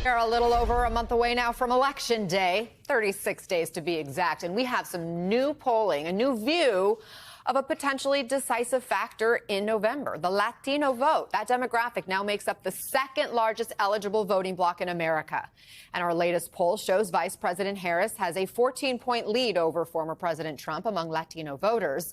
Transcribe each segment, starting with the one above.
We're a little over a month away now from Election Day, 36 days to be exact, and we have some new polling, a new view of a potentially decisive factor in November, the Latino vote. That demographic now makes up the second largest eligible voting bloc in America. And our latest poll shows Vice President Harris has a 14-point lead over former President Trump among Latino voters.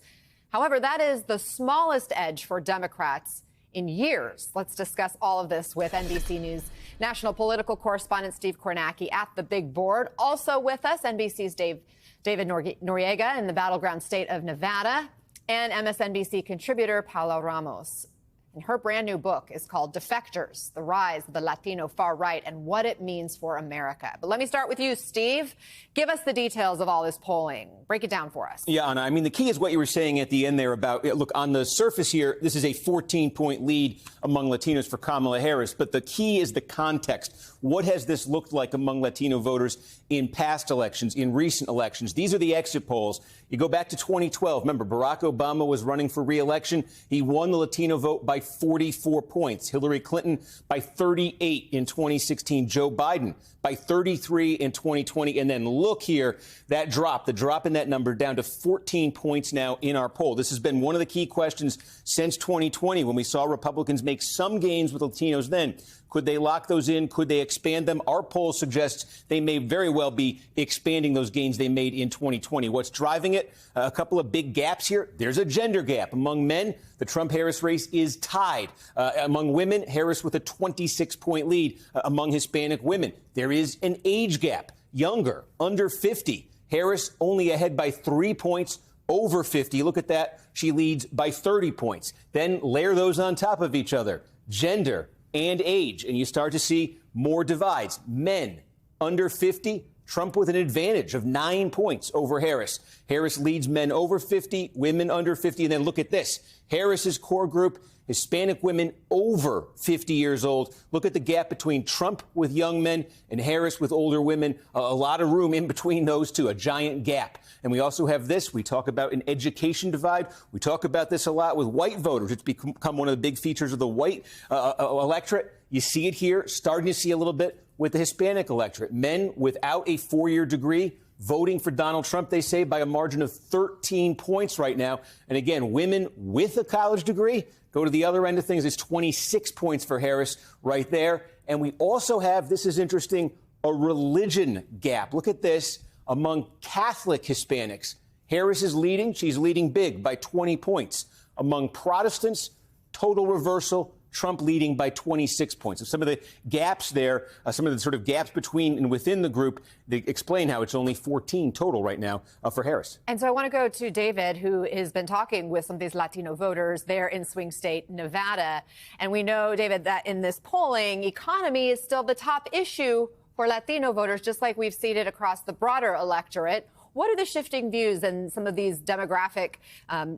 However, that is the smallest edge for Democrats in years. Let's discuss all of this with NBC News national political correspondent Steve Kornacki at the big board. Also with us, NBC's David Noriega in the battleground state of Nevada, and MSNBC contributor Paula Ramos. And her brand new book is called Defectors, The Rise of the Latino Far Right and What It Means for America. But let me start with you, Steve. Give us the details of all this polling. Break it down for us. Yeah, Anna, I mean, the key is what you were saying at the end there about, look, on the surface here, this is a 14-point lead among Latinos for Kamala Harris. But the key is the context. What has this looked like among Latino voters in past elections, in recent elections? These are the exit polls. You go back to 2012. Remember, Barack Obama was running for re-election. He won the Latino vote by 44 points. Hillary Clinton by 38 in 2016. Joe Biden by 33 in 2020. And then look here, that drop, the drop in that number down to 14 points now in our poll. This has been one of the key questions since 2020 when we saw Republicans make some gains with Latinos then. Could they lock those in? Could they expand them? Our poll suggests they may very well be expanding those gains they made in 2020. What's driving it? A couple of big gaps here. There's a gender gap. Among men, the Trump-Harris race is tied. Among women, Harris with a 26-point lead. Among Hispanic women, there is an age gap. Younger, under 50. Harris only ahead by 3 points. Over 50. Look at that. She leads by 30 points. Then layer those on top of each other. Gender and age, and you start to see more divides. Men under 50, Trump with an advantage of 9 points over Harris. Harris leads men over 50, women under 50, and then look at this. Harris's core group, Hispanic women over 50 years old. Look at the gap between Trump with young men and Harris with older women. A lot of room in between those two, a giant gap. And we also have this. We talk about an education divide. We talk about this a lot with white voters. It's become one of the big features of the white electorate. You see it here, starting to see a little bit with the Hispanic electorate. Men without a four-year degree voting for Donald Trump, they say, by a margin of 13 points right now. And again, women with a college degree go to the other end of things. It's 26 points for Harris right there. And we also have, this is interesting, a religion gap. Look at this. Among Catholic Hispanics, Harris is leading. She's leading big by 20 points. Among Protestants, total reversal. Trump leading by 26 points. So some of the gaps there, some of the sort of gaps between and within the group, they explain how it's only 14 total right now for Harris. And so I want to go to David, who has been talking with some of these Latino voters there in swing state Nevada. And we know, David, that in this polling, economy is still the top issue for Latino voters, just like we've seen it across the broader electorate. What are the shifting views and some of these demographic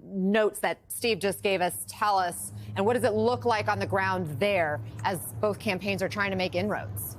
notes that Steve just gave us tell us? And what does it look like on the ground there as both campaigns are trying to make inroads?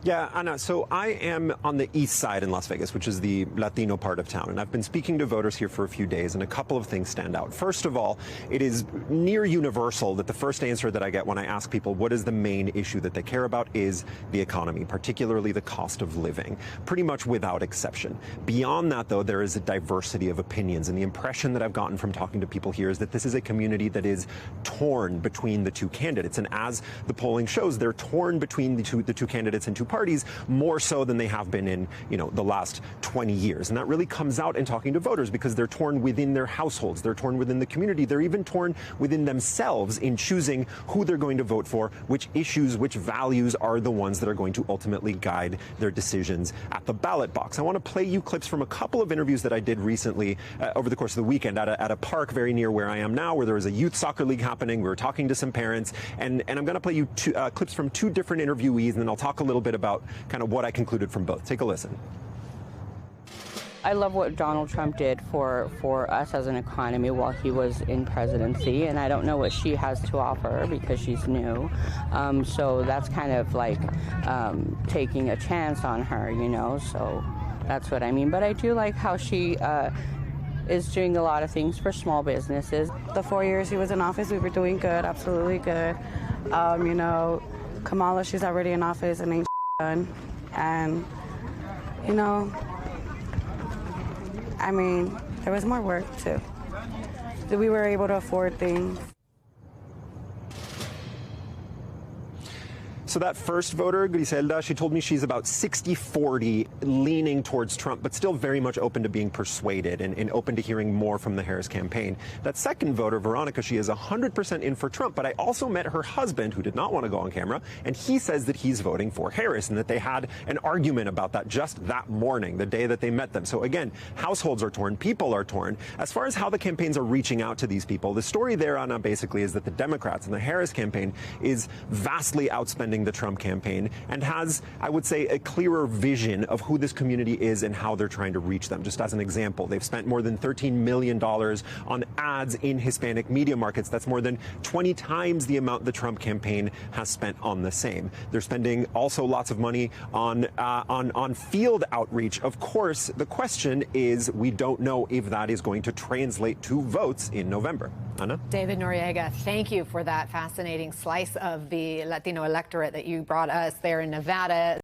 Yeah, Anna, so I am on the east side in Las Vegas, which is the Latino part of town. And I've been speaking to voters here for a few days, and a couple of things stand out. First of all, it is near universal that the first answer that I get when I ask people what is the main issue that they care about is the economy, particularly the cost of living, pretty much without exception. Beyond that, though, there is a diversity of opinions. And the impression that I've gotten from talking to people here is that this is a community that is torn between the two candidates. And as the polling shows, they're torn between the two candidates and two parties more so than they have been in, the last 20 years. And that really comes out in talking to voters because they're torn within their households. They're torn within the community. They're even torn within themselves in choosing who they're going to vote for, which issues, which values are the ones that are going to ultimately guide their decisions at the ballot box. I want to play you clips from a couple of interviews that I did recently over the course of the weekend at a park very near where I am now, where there was a youth soccer league happening. We were talking to some parents, and I'm going to play you clips from two different interviewees, and then I'll talk a little bit about kind of what I concluded from both. Take a listen. I love what Donald Trump did for us as an economy while he was in presidency, and I don't know what she has to offer because she's new. So that's kind of like taking a chance on her, so that's what I mean. But I do like how she is doing a lot of things for small businesses. The 4 years he was in office, we were doing good, absolutely good. Kamala, she's already in office and ain't done. And, you know, I mean, there was more work too. We were able to afford things. So that first voter, Griselda, she told me she's about 60-40 leaning towards Trump, but still very much open to being persuaded and open to hearing more from the Harris campaign. That second voter, Veronica, she is 100% in for Trump, but I also met her husband, who did not want to go on camera, and he says that he's voting for Harris and that they had an argument about that just that morning, the day that they met them. So again, households are torn, people are torn. As far as how the campaigns are reaching out to these people, the story there, Anna, basically is that the Democrats and the Harris campaign is vastly outspending the Trump campaign and has, I would say, a clearer vision of who this community is and how they're trying to reach them. Just as an example, they've spent more than $13 million on ads in Hispanic media markets. That's more than 20 times the amount the Trump campaign has spent on the same. They're spending also lots of money on field outreach. Of course, the question is, we don't know if that is going to translate to votes in November. Anna? David Noriega, thank you for that fascinating slice of the Latino electorate that you brought us there in Nevada.